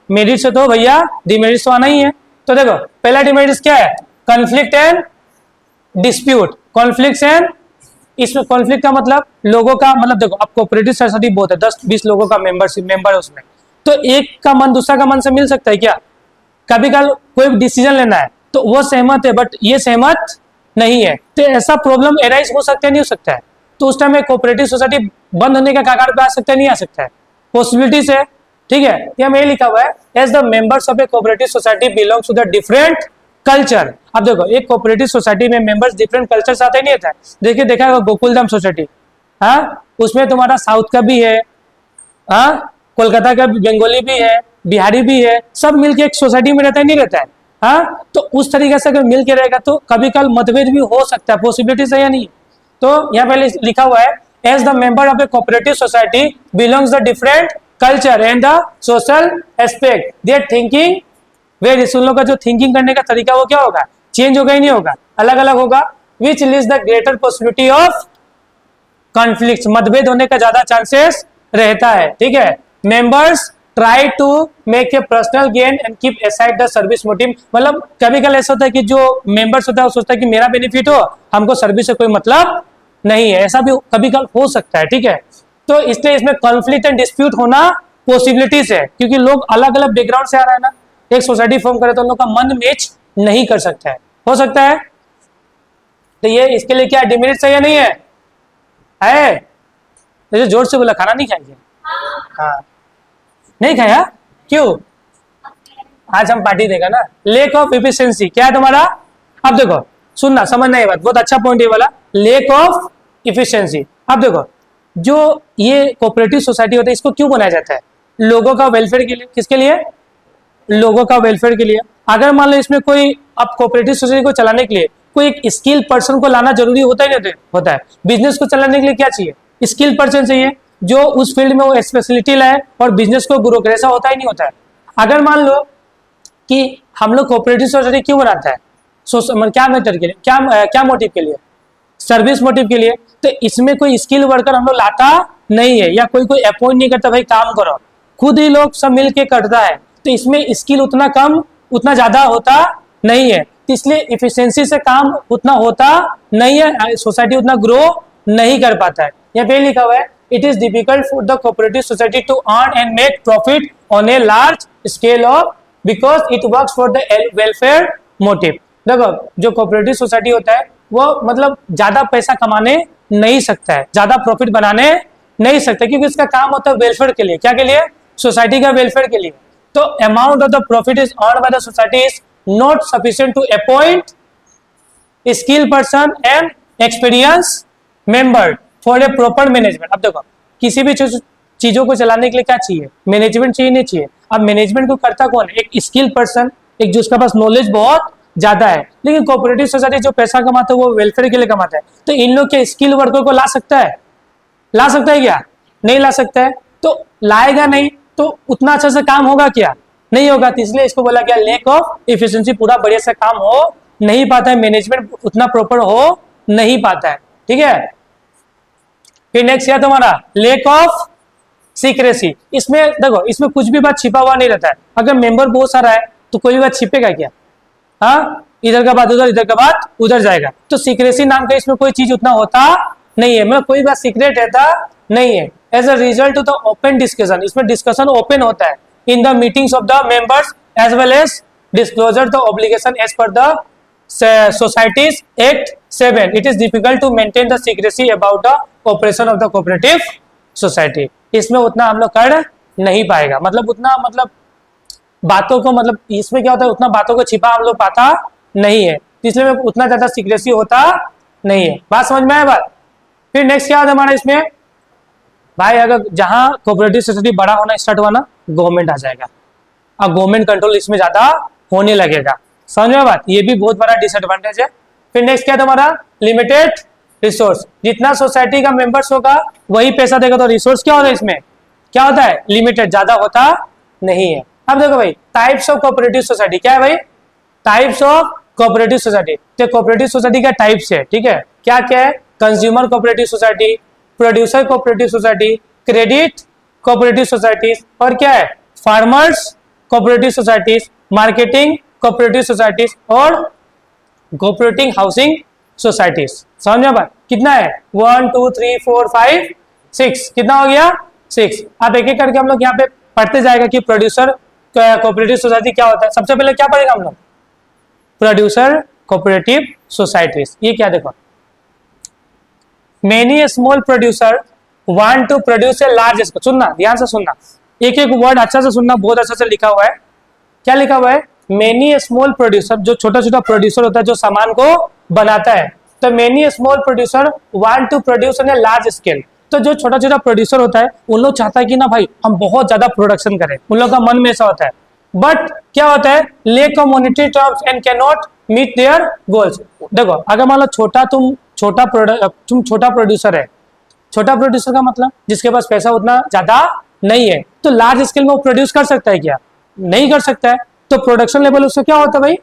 मेरिट्स है, तो भैया डिमेरिट्स तो आना ही है। तो देखो पहला डिमेरिट्स क्या है, conflict and dispute. Conflict and, इसमें कॉन्फ्लिक्ट का मतलब लोगों का, मतलब देखो अब कोऑपरेटिव सोसाइटी बहुत है, 10-20 लोगों का मेंबर है उसमें, तो एक का मन दूसरा का मन से मिल सकता है क्या? कभी कल कोई डिसीजन लेना है तो वो सहमत है बट ये सहमत नहीं है, तो ऐसा प्रॉब्लम एराइज हो सकता है, नहीं हो सकता है? तो उस टाइम में कोऑपरेटिव सोसाइटी बंद होने का कगार पे आ सकता है, नहीं आ सकता है? पॉसिबिलिटीज है। ठीक है, यहाँ में लिखा हुआ है, as the members of a cooperative society belongs to the different culture. अब देखो एक कोऑपरेटिव सोसाइटी में मेंबर्स डिफरेंट कल्चर से आते नहीं आता है। देखिए देखा है गोकुलधाम सोसाइटी, हाँ, उसमें तुम्हारा साउथ का भी है, हाँ, कोलकाता का बंगाली भी है, बिहारी भी है, सब मिलके एक सोसाइटी में रहता है, नहीं रहता है? हाँ, तो उस तरीके से अगर मिल के रहेगा तो कभी कल मतभेद भी हो सकता है, पॉसिबिलिटीज है या नहीं? तो यहाँ पे लिखा हुआ है, as the member of a cooperative society belongs the different culture and the social aspect, their thinking various. उन लोगों का जो थिंकिंग करने का तरीका वो क्या होगा, चेंज होगा ही नहीं होगा, अलग अलग होगा। Which leads the greater possibility of conflict, मतभेद होने का ज्यादा चांसेस रहता है। ठीक है, members try to make a personal gain and keep aside the service motive. मतलब कभी कल ऐसा होता है कि जो मेंबर्स होता है वो सोचता है कि मेरा बेनिफिट हो, हमको सर्विस से कोई मतलब नहीं है, ऐसा भी कभी कल हो सकता है। ठीक है, तो इसलिए इसमें कॉन्फ्लिक्ट एंड डिस्प्यूट होना पॉसिबिलिटीज है, क्योंकि लोग अलग अलग बैकग्राउंड से आ रहे हैं ना, एक सोसाइटी फॉर्म करे तो उन लोग का मन मैच नहीं कर सकता है, हो सकता है। तो ये इसके लिए क्या डिमेरिट्स है या नहीं है? है? जैसे जोर से बोला, खाना नहीं खाएंगे? हाँ, नहीं खाया क्यों? आज हम पार्टी देगा ना। लेक ऑफ इफिशिएंसी क्या है तुम्हारा? अब देखो सुनना, समझना ये बात, बहुत अच्छा पॉइंट ये वाला, लेक ऑफ इफिशिएंसी। अब देखो जो ये कोऑपरेटिव सोसाइटी होता है इसको क्यों बनाया जाता है? लोगों का वेलफेयर के लिए। किसके लिए? लोगों का वेलफेयर के लिए। अगर मान लो इसमें कोई, अब कोऑपरेटिव सोसाइटी को चलाने के लिए कोई एक स्किल पर्सन को लाना जरूरी होता ही नहीं होता है। बिजनेस को चलाने के लिए क्या चाहिए? स्किल पर्सन चाहिए जो उस फील्ड में वो स्पेशलिटी लाए और बिजनेस को ग्रो करे, ऐसा होता ही नहीं होता है। अगर मान लो कि हम लोग कोऑपरेटिव सोसाइटी क्यों बनाता है, क्या मेथड के लिए, क्या मोटिव के लिए? सर्विस मोटिव के लिए। तो इसमें कोई स्किल वर्कर हम लोग लाता नहीं है, या कोई अपॉइंट नहीं करता भाई काम करो, खुद ही लोग सब मिल के करता है। तो इसमें स्किल उतना कम उतना ज्यादा होता नहीं है, तो इसलिए इफिशिएंसी से काम उतना होता नहीं है, सोसाइटी उतना ग्रो नहीं कर पाता है। यहाँ पे लिखा हुआ है, it is difficult for the cooperative society to earn and make profit on a large scale of because it works for the welfare motive. देखो जो कोऑपरेटिव सोसाइटी होता है वो मतलब ज्यादा पैसा कमाने नहीं सकता है, ज्यादा प्रॉफिट बनाने नहीं सकता, क्योंकि इसका काम होता है वेलफेयर के लिए। क्या के लिए? सोसाइटी का वेलफेयर के लिए। तो amount of the profit is earned by the society is not sufficient to appoint skill person and experience member for a proper management. अब देखो किसी भी चीजों को चलाने के लिए क्या चाहिए? मैनेजमेंट चाहिए, नहीं चाहिए? अब मैनेजमेंट को करता कौन है? एक स्किल पर्सन, एक जिसका पास नॉलेज बहुत ज्यादा है। लेकिन कोऑपरेटिव सोसाइटी जो पैसा कमाता है वो वेलफेयर के लिए कमाता है, तो इन लोग के स्किल वर्कर को ला सकता है? ला सकता है क्या? नहीं ला सकता है। तो लाएगा नहीं तो उतना अच्छा से काम होगा क्या? नहीं होगा। तो इसलिए इसको बोला गया लेक ऑफ इफिशिएंसी, पूरा बढ़िया से काम हो नहीं पाता है, मैनेजमेंट उतना प्रॉपर हो नहीं पाता है। ठीक है, फिर नेक्स्ट है तुम्हारा लेक ऑफ सीक्रेसी। इसमें देखो इसमें कुछ भी बात छिपा हुआ नहीं रहता है। अगर मेंबर बहुत सारा है तो कोई भी बात छिपेगा क्या? हाँ, इधर का बात उधर, इधर का बात उधर जाएगा। तो सीक्रेसी नाम का इसमें कोई चीज उतना होता नहीं है, मतलब कोई बात सीक्रेट रहता नहीं है। As a result of the open discussion, इसमें डिस्कशन ओपन होता है in the meetings of the members as well as disclosure the obligation as per the societies act 7। It is difficult to maintain the secrecy about the operation of the cooperative society. इसमें उतना हम लोग कर नहीं पाएगा, मतलब उतना, मतलब बातों को, मतलब इसमें क्या होता है, उतना बातों को छिपा हम लोग पाता नहीं है, इसलिए उतना ज्यादा सीक्रेसी होता नहीं है। बात समझ में आया बात। फिर नेक्स्ट क्या होता है हमारा इसमें, भाई अगर जहां कोऑपरेटिव सोसाइटी बड़ा होना स्टार्ट हुआ ना, गवर्नमेंट आ जाएगा और गवर्नमेंट कंट्रोल इसमें ज्यादा होने लगेगा। समझ में बात, ये भी बहुत बड़ा डिसएडवांटेज है। फिर नेक्स्ट क्या था हमारा, लिमिटेड रिसोर्स। जितना सोसाइटी का मेंबर्स होगा वही पैसा देगा, तो रिसोर्स क्या होता है इसमें, क्या होता है, लिमिटेड, ज्यादा होता नहीं है। अब देखो भाई, टाइप्स ऑफ कोऑपरेटिव सोसाइटी क्या है भाई, टाइप्स ऑफ कोऑपरेटिव सोसाइटी। तो कोऑपरेटिव सोसाइटी का टाइप्स है, ठीक है, क्या क्या है, consumer cooperative society, producer cooperative society, credit cooperative societies, और क्या है, farmers cooperative societies, marketing cooperative societies, और कोऑपरेटिव हाउसिंग सोसाइटीज। समझ में बात, कितना है, 1 2 3 4 5 6, कितना हो गया, 6। अब एक एक करके हम लोग यहाँ पे पढ़ते जाएगा कि प्रोड्यूसर कोऑपरेटिव सोसाइटी क्या होता है। सबसे पहले क्या पढ़ेगा हम लोग, प्रोड्यूसर कोऑपरेटिव सोसाइटीज। ये क्या, देखो, many small producer want to produce a large, सुनना ध्यान से सुनना, एक एक वर्ड अच्छा से सुनना, बहुत अच्छा से लिखा हुआ है। क्या लिखा हुआ है, मेनी स्मॉल प्रोड्यूसर, जो छोटा छोटा प्रोड्यूसर होता है जो सामान को बनाता है, तो many small producer want to produce on a large scale. तो जो छोटा छोटा प्रोड्यूसर होता है उन लोग चाहता है कि ना भाई हम बहुत ज्यादा प्रोडक्शन करें, उन लोग का मन में ऐसा होता है। बट क्या होता है, lack of monetary terms and can not meet their goals. देखो, अगर मान लो तुम छोटा प्रोड्यूसर है, छोटा प्रोड्यूसर का मतलब जिसके पास पैसा उतना ज्यादा नहीं है, तो लार्ज स्केल में वो प्रोड्यूस कर सकता है क्या, नहीं कर सकता है। तो प्रोडक्शन लेवल उसका क्या होता है भाई,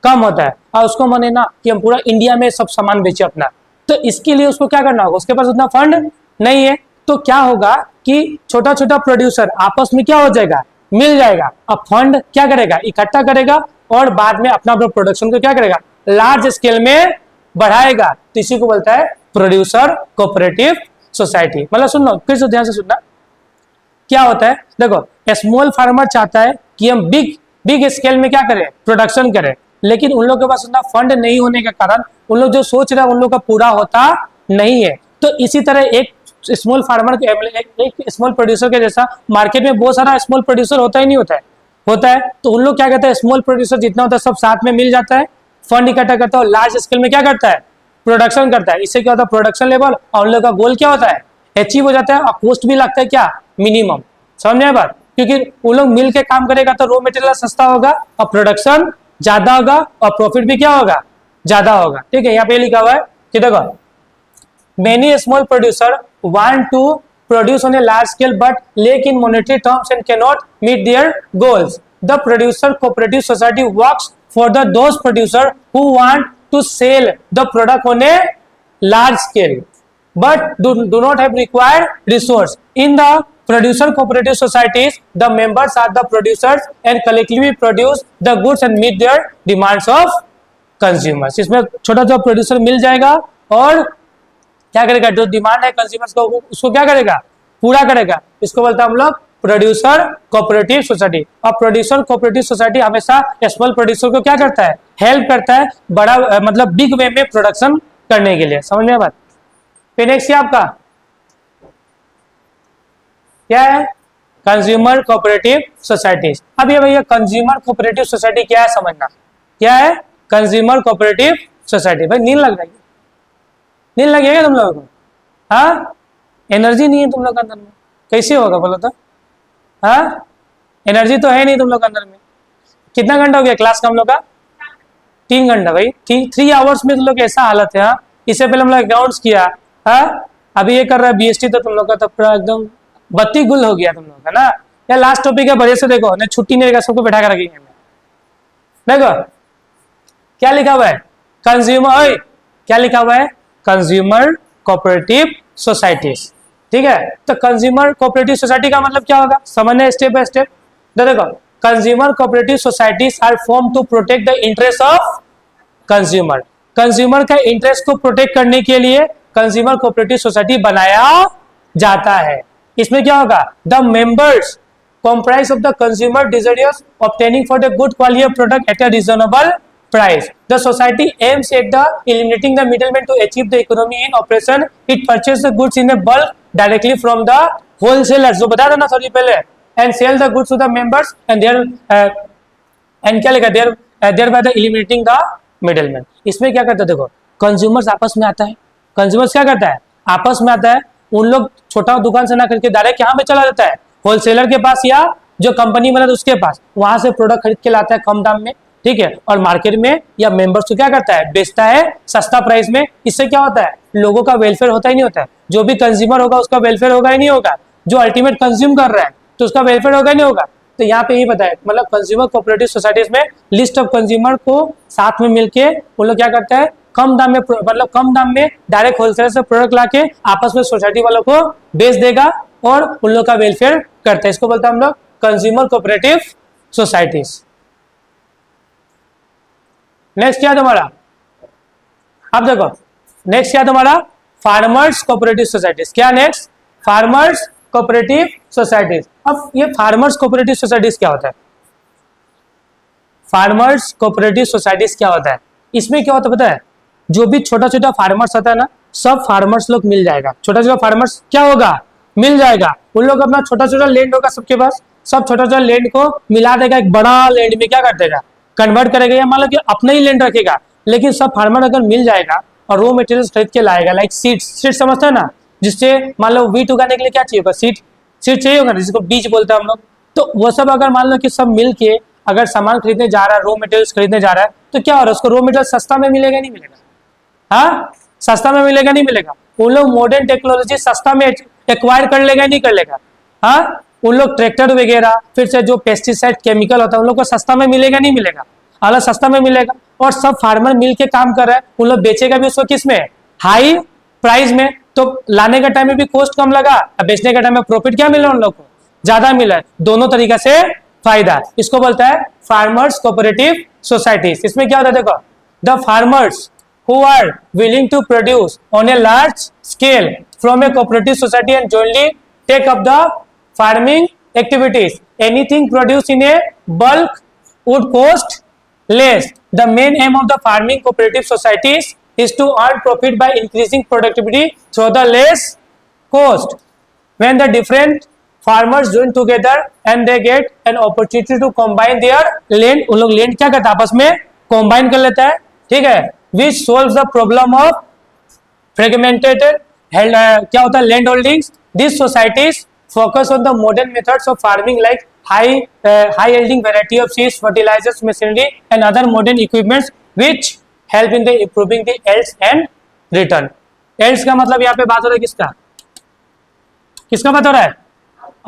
कम होता है। और उसको माने ना कि हम पूरा इंडिया में सब सामान बेचे अपना, तो इसके लिए उसको क्या करना होगा, उसके पास उतना फंड नहीं है। तो क्या होगा कि छोटा छोटा प्रोड्यूसर आपस में क्या हो जाएगा, मिल जाएगा, अब फंड क्या करेगा, इकट्ठा करेगा, और बाद में अपना प्रोडक्शन को क्या करेगा, लार्ज स्केल में बढ़ाएगा। तो इसी को बोलता है प्रोड्यूसर कोऑपरेटिव सोसाइटी। मतलब सुन लो फिर से ध्यान से सुनना, क्या होता है, देखो, स्मॉल फार्मर चाहता है कि हम बिग स्केल में क्या करें, प्रोडक्शन करें, लेकिन उन लोगों के पास उतना फंड नहीं होने के कारण उन लोग जो सोच रहे हैं उन लोग का पूरा होता नहीं है। तो इसी तरह एक स्मॉल फार्मर एक स्मॉल प्रोड्यूसर के जैसा मार्केट में बहुत सारा स्मॉल प्रोड्यूसर होता ही नहीं होता है। तो उन लोग क्या कहते हैं, स्मॉल प्रोड्यूसर जितना होता है सब साथ में मिल जाता है, फंड इकट्ठा करता है, और लार्ज स्केल में क्या करता है, प्रोडक्शन करता है। इससे क्या होता है, प्रोडक्शन लेवल और उन लोग का गोल क्या होता है, अचीव हो जाता है, और कॉस्ट भी लगता है क्या, मिनिमम। समझ में बात, क्योंकि वो लोग मिल के काम करेगा तो रॉ मटेरियल सस्ता होगा और प्रोडक्शन ज्यादा होगा और प्रॉफिट भी क्या होगा, ज्यादा होगा। ठीक है, यहाँ पे लिखा हुआ है कि देखो, many small producer want to produce on a large scale but lack in monetary terms and cannot meet their goals. The producer cooperative society works for those producer who want to sell the product on a large scale but do not have required resource. In the producer cooperative societies, the members are the producers and collectively produce the goods and meet their demands of consumers. इसमें छोटा छोटा producer मिल जाएगा और क्या करेगा, जो demand है consumers को उसको क्या करेगा, पूरा करेगा। इसको बोलते हैं हम लोग प्रोड्यूसर कोऑपरेटिव सोसाइटी। और प्रोड्यूसर कोऑपरेटिव सोसाइटी हमेशा स्मॉल प्रोड्यूसर को क्या करता है, हेल्प करता है बड़ा मतलब बिग वे में प्रोडक्शन करने के लिए। समझ में बात। फिर नेक्स्ट आपका क्या है, कंज्यूमर कोऑपरेटिव सोसाइटीज। अब ये भैया कंज्यूमर कोऑपरेटिव सोसाइटी क्या है समझना, क्या है कंज्यूमर कोऑपरेटिव सोसाइटी। भाई नींद लग रही है, नींद लगेगा तुम लोगों को, हाँ, एनर्जी नहीं है तुम लोग के अंदर में, कैसे होगा बोलो तो, हाँ, एनर्जी तो है नहीं तुम लोग के अंदर में। कितना घंटा हो गया क्लास का हम लोग का, 3 घंटा भाई, 3 आवर्स में तुम लोग ऐसा हालत है। हाँ, इससे पहले हम लोग अकाउंट्स किया, हाँ, अभी ये कर रहा है बीएसटी, तो तुम लोग का तो पूरा एकदम बत्ती गुल हो गया तुम लोग का ना। या लास्ट टॉपिक है बढ़िया से देखो, नहीं छुट्टी नहीं रहेगा, सबको बैठा कर रखेंगे। देखो क्या लिखा हुआ है, कंज्यूमर, क्या लिखा हुआ है, कंज्यूमर कोऑपरेटिव सोसाइटीज। ठीक है, तो कंज्यूमर कोऑपरेटिव सोसाइटी का मतलब क्या होगा, समझने स्टेप बाय स्टेप। देखो, consumer cooperative societies are form to protect the interest of consumer. Consumer का इंटरेस्ट को प्रोटेक्ट करने के लिए कंज्यूमर कोऑपरेटिव सोसाइटी बनाया जाता है। इसमें क्या होगा, the members comprise of the consumer desires obtaining for the good quality of product at a reasonable price. The society aims at the eliminating the middleman to achieve the economy in operation. It purchases the goods in a bulk directly from the wholesalers, जो बता था ना थोड़ी पहले, and sell the goods to the members and their and क्या लिखा thereby the eliminating the middleman. इसमें क्या करता है, देखो कंज्यूमर्स आपस में आता है, कंज्यूमर्स क्या करता है, आपस में आता है, उन लोग छोटा दुकान से ना करके डायरेक्ट यहाँ पे चला जाता है होलसेलर के पास या जो कंपनी बना उसके पास, वहां से प्रोडक्ट खरीद के लाता है कम दाम में, ठीक है, और मार्केट में या मेंबर्स को क्या करता है, बेचता है सस्ता प्राइस में। इससे क्या होता है, लोगों का वेलफेयर होता ही नहीं होता है, जो भी कंज्यूमर होगा उसका वेलफेयर होगा ही नहीं होगा, जो अल्टीमेट कंज्यूम कर रहा है तो उसका वेलफेयर होगा ही नहीं होगा। तो यहाँ पे यही बताया, मतलब कंज्यूमर कोऑपरेटिव सोसाइटीज में लिस्ट ऑफ कंज्यूमर को साथ में मिलके वो लोग क्या करता है, कम दाम में, मतलब कम दाम में डायरेक्ट होलसेलर से प्रोडक्ट लाके आपस में सोसाइटी वालों को बेच देगा और उन लोग का वेलफेयर करते हैं। इसको बोलते हैं हम लोग कंज्यूमर कोऑपरेटिव सोसाइटीज। नेक्स्ट क्या है तुम्हारा, अब देखो नेक्स्ट क्या है तुम्हारा, फार्मर्स कोऑपरेटिव सोसाइटीज। क्या नेक्स्ट, फार्मर्स कोऑपरेटिव सोसाइटीज। अब ये फार्मर्स कोऑपरेटिव सोसाइटीज क्या होता है, फार्मर्स कोऑपरेटिव सोसाइटीज क्या होता है, इसमें क्या होता है पता है, जो भी छोटा छोटा फार्मर्स होता है ना, सब फार्मर्स लोग मिल जाएगा, छोटा छोटा फार्मर्स क्या होगा, मिल जाएगा, उन लोग अपना छोटा छोटा लैंड होगा सबके पास, सब छोटा छोटा लैंड को मिला देगा एक बड़ा लैंड में, क्या कर देगा, कन्वर्ट करेगा, या मान लो कि अपना ही लैंड रखेगा, लेकिन सब फार्मर अगर मिल जाएगा और रॉ मटेरियल्स खरीद के लाएगा, लाइक सीड समझते हैं ना, जिससे मान लो वीट उगाने के लिए क्या चाहिए होगा, सीड चाहिए होगा, जिसको बीज बोलते हैं हम लोग। तो वो सब अगर मान लो कि सब मिल के अगर सामान खरीदने जा रहा है, रॉ मटेरियल्स खरीदने जा रहा है, तो क्या हो रहा है, उसको रॉ मटेरियल सस्ता में मिलेगा नहीं मिलेगा, हाँ सस्ता में मिलेगा नहीं मिलेगा, उन लोग मॉडर्न टेक्नोलॉजी सस्ता में एक्वायर कर लेगा नहीं कर लेगा, हाँ उन लोग ट्रैक्टर वगैरह, फिर से जो पेस्टिसाइड केमिकल होता है उन लोग को सस्ता में मिलेगा नहीं मिलेगा, अलग सस्ता में मिलेगा, और सब फार्मर मिल के काम कर रहा है, उन लोग बेचेगा भी उसको किस में, हाई प्राइस में, तो लाने का टाइम में भी कॉस्ट कम लगा, बेचने का टाइम में प्रॉफिट क्या मिला उन लोग को, ज्यादा मिला है, दोनों तरीका से फायदा। इसको बोलता है फार्मर्स कोऑपरेटिव सोसाइटीज। इसमें क्या होता है देखो, the farmers who are willing to produce on a large scale from a cooperative society and jointly take up the farming activities. Anything produced in a bulk would cost less. The main aim of the farming cooperative societies is to earn profit by increasing productivity through the less cost. When the different farmers join together and they get an opportunity to combine their land, उन लोग land क्या करता है आपस में combine कर लेता है, ठीक है, which solves the problem of fragmented क्या होता है land holdings. These societies focus on the modern methods of farming like high yielding variety of seeds, fertilizers, machinery and other modern equipments which help in the improving the yields and return. Yields का मतलब यहाँ पे बात हो रहा है किसका, किसका बात हो रहा है,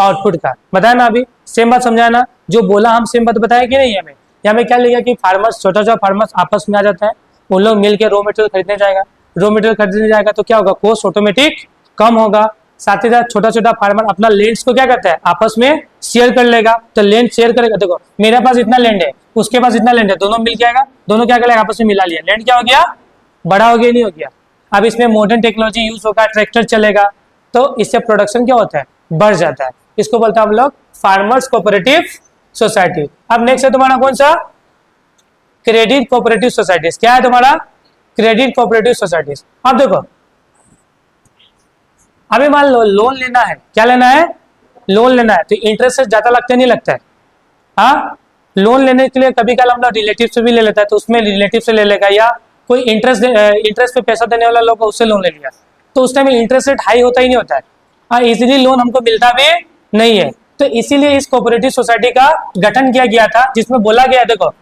आउटपुट का, बताया ना अभी, सेम बात समझाया ना, जो बोला हम सेम बात बताया कि नहीं। हमें यहाँ पे क्या लिखा कि फार्मर्स, छोटा छोटा फार्मर्स आपस में आ जाता है, उन लोग मिलकर रॉ मटेरियल खरीदने जाएगा, रॉ मटेरियल खरीदने जाएगा तो क्या होगा, कॉस्ट ऑटोमेटिक कम होगा, साथ ही साथ छोटा छोटा फार्मर अपना लैंड्स को क्या करता है, आपस में शेयर कर लेगा, तो लैंड शेयर करेगा, देखो मेरे पास इतना लैंड है, उसके पास इतना लैंड है, दोनों मिल जाएगा, दोनों क्या करेगा, आपस में मिला लिया, लैंड क्या हो गया, बड़ा हो गया नहीं हो गया। अब इसमें मॉडर्न टेक्नोलॉजी यूज होगा, ट्रैक्टर चलेगा, तो इससे प्रोडक्शन क्या होता है, बढ़ जाता है। इसको बोलते हैं हम लोग फार्मर्स कोऑपरेटिव सोसाइटी। अब नेक्स्ट है तुम्हारा कौन सा, क्रेडिट कोऑपरेटिव सोसाइटीज। क्या है तुम्हारा, क्रेडिट कोऑपरेटिव सोसाइटीज। अब देखो अभी मान लो लोन लेना है, क्या लेना है, लोन लेना है, तो इंटरेस्ट से ज्यादा लगता नहीं लगता है, हाँ लोन लेने के लिए कभी कल हम लोग रिलेटिव से भी ले लेता है, तो उसमें रिलेटिव से ले लेगा, या कोई इंटरेस्ट पे पैसा देने वाला लोग उससे लोन ले लिया, तो उस टाइम इंटरेस्ट रेट हाई होता ही नहीं होता है, हाँ इजीली लोन हमको मिलता भी नहीं है। तो इसीलिए इस कोऑपरेटिव सोसाइटी का गठन किया गया था, जिसमें बोला गया देखो,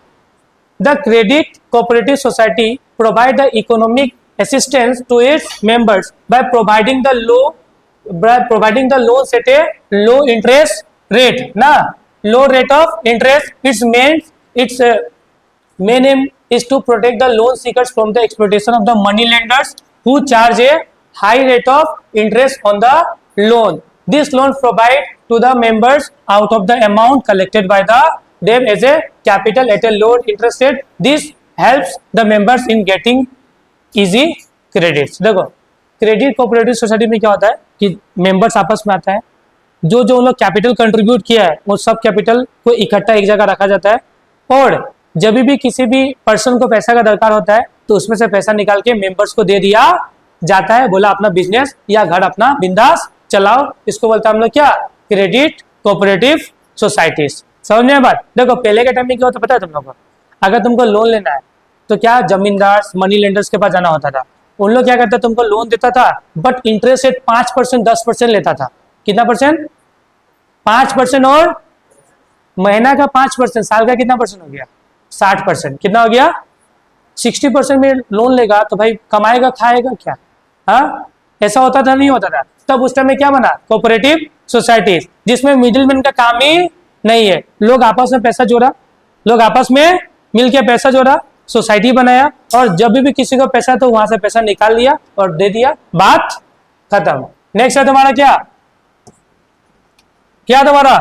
the credit cooperative society provide the economic assistance to its members by providing the loans at a low interest rate, na low rate of interest. Its main aim is to protect the loan seekers from the exploitation of the money lenders who charge a high rate of interest on the loan. These loans provide to the members out of the amount collected by the them as a capital at a low interest rate. This helps the members in getting easy credits. देखो credit cooperative society में क्या होता है कि members आपस में आता है, जो जो उन लोग कैपिटल कंट्रीब्यूट किया है वो सब कैपिटल को इकट्ठा एक जगह रखा जाता है, और जब भी किसी भी पर्सन को पैसा का दरकार होता है तो उसमें से पैसा निकाल के मेंबर्स को दे दिया जाता है, बोला अपना बिजनेस या घर अपना बिंदास चलाओ। इसको बोलते हैं हम लोग क्या, क्रेडिट कोऑपरेटिव सोसाइटीज। समझ में बात। देखो पहले के टाइम में क्या होता पता है तुम लोग को, अगर तुमको लोन लेना है तो क्या जमींदार मनी लेंडर्स के पास जाना होता था, उन लोग क्या करते तुमको लोन देता था बट इंटरेस्ट रेट 5% 10% लेता था। कितना परसेंट, 5%, और महीना का 5%, साल का कितना परसेंट हो गया, 60%। कितना हो गया, 60% में लोन लेगा तो भाई कमाएगा खाएगा क्या। हाँ ऐसा होता था नहीं होता था। तब उस टाइम में क्या बना, कोऑपरेटिव सोसाइटीज, जिसमें मिडिलमैन का काम ही नहीं है, लोग आपस में पैसा जोड़ा, लोग आपस में मिलके पैसा जोड़ा, सोसाइटी बनाया, और जब भी किसी को पैसा तो वहां से पैसा निकाल लिया और दे दिया, बात खत्म। नेक्स्ट है तुम्हारा क्या, क्या तुम्हारा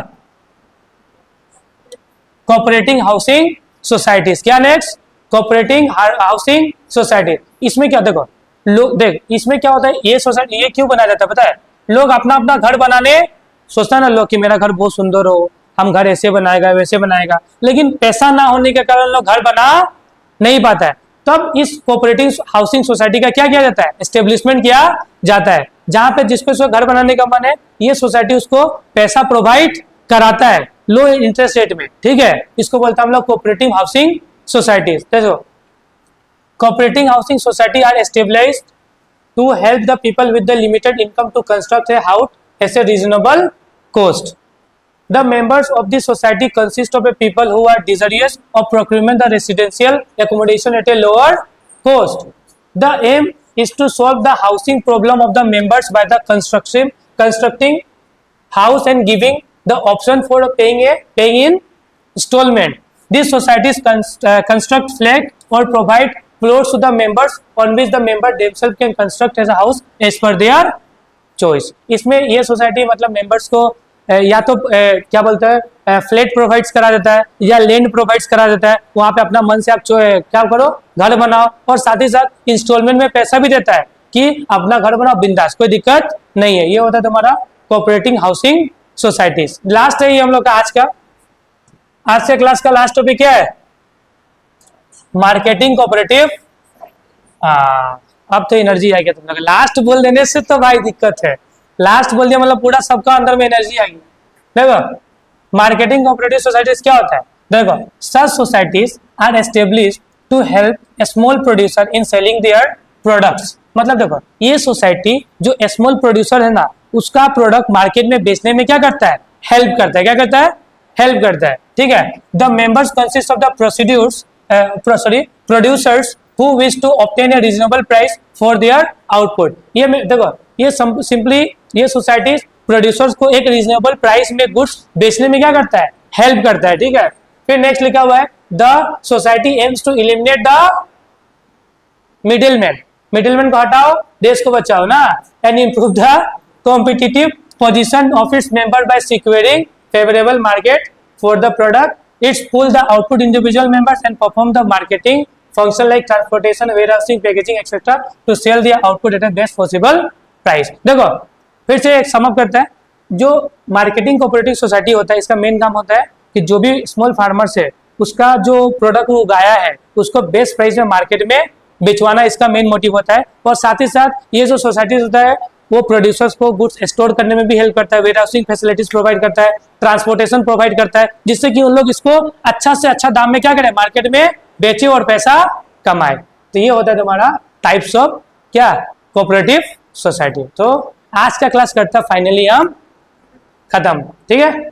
कोऑपरेटिंग हाउसिंग सोसाइटीज। क्या नेक्स्ट, कोऑपरेटिंग हाउसिंग सोसाइटी। इसमें क्या देखो लोग, देख इसमें क्या होता है, ये सोसाइटी ये क्यों बनाया जाता है पता है, लोग अपना अपना घर बनाने सोचता है ना लोग कि मेरा घर बहुत सुंदर हो, हम घर ऐसे बनाएगा वैसे बनाएगा, लेकिन पैसा ना होने के कारण लोग घर बना नहीं पाता है। तब इस कोऑपरेटिव हाउसिंग सोसाइटी का क्या किया जाता है, एस्टेब्लिशमेंट किया जाता है, जहां पे जिसको घर बनाने का मन है ये सोसाइटी उसको पैसा प्रोवाइड कराता है लो इंटरेस्ट रेट में। ठीक है, इसको बोलते हैं हम लोग कोऑपरेटिव हाउसिंग सोसाइटीज। देखो cooperative housing society are established to help the people with the limited income to construct a house at a reasonable cost. The members of this society consist of a people who are desirous of procuring the residential accommodation at a lower cost. The aim is to solve the housing problem of the members by the constructing house and giving the option for paying in installment. These societies construct flat or provide floors to the members on which the member themselves can construct as a house as per their choice. इसमें ये society मतलब members को या तो क्या बोलते हैं flat provides करा देता है या लैंड प्रोवाइड्स करा देता है, वहां पे अपना मन से आप क्या करो घर बनाओ, और साथ ही साथ इंस्टॉलमेंट में पैसा भी देता है कि अपना घर बनाओ बिंदास, कोई दिक्कत नहीं है। ये होता है तुम्हारा कोऑपरेटिव हाउसिंग सोसाइटीज। लास्ट है ये हम लोग का आज से क्लास का लास्ट टॉपिक क्या है, मार्केटिंग कोऑपरेटिव। अब तो एनर्जी आ गया तुम लोग, लास्ट बोल देने से तो भाई दिक्कत है, लास्ट बोल दिया मतलब पूरा सबका अंदर में एनर्जी आ गई। देखो मार्केटिंग कोऑपरेटिव सोसाइटीज क्या होता है, देखो such societies are established to help small producer in selling their products. मतलब देखो ये सोसाइटी जो स्मॉल प्रोड्यूसर है ना उसका प्रोडक्ट मार्केट में बेचने में क्या करता है, हेल्प करता है। क्या करता है, हेल्प करता है। ठीक है, the members consist of the producers who wish to obtain a reasonable price for their output। ये देखो ये सिंपली ये सोसाइटीज प्रोड्यूसर्स को एक रीजनेबल प्राइस में गुड्स बेचने में क्या करता है, हेल्प करता है। ठीक है, फिर नेक्स्ट लिखा हुआ है the society aims to eliminate the middleman. Middleman को हटाओ देश को बचाओ ना, and improve the competitive position of its member by securing favourable market for the product. Its pull the output individual members and perform the marketing function like transportation, warehousing, packaging, etc. to sell their output at a best possible price। देखो फिर से एक sum up करता है, जो marketing cooperative society होता है इसका मेन काम होता है कि जो भी स्मॉल फार्मर्स है उसका जो प्रोडक्ट वो उगाया है उसको बेस्ट प्राइस में मार्केट में बेचवाना इसका मेन मोटिव होता है। और साथ ही साथ ये जो सोसाइटीज होता है वो प्रोड्यूसर्स को गुड्स स्टोर करने में भी हेल्प करता है, वेयरहाउसिंग फैसिलिटीज प्रोवाइड करता है, ट्रांसपोर्टेशन प्रोवाइड करता है, जिससे कि उन लोग इसको अच्छा से अच्छा दाम में क्या करें, मार्केट में बेचे और पैसा कमाए। तो ये होता है तुम्हारा टाइप्स ऑफ क्या, कोऑपरेटिव सोसाइटी। तो आज का क्लास करता फाइनली हम खत्म। ठीक है।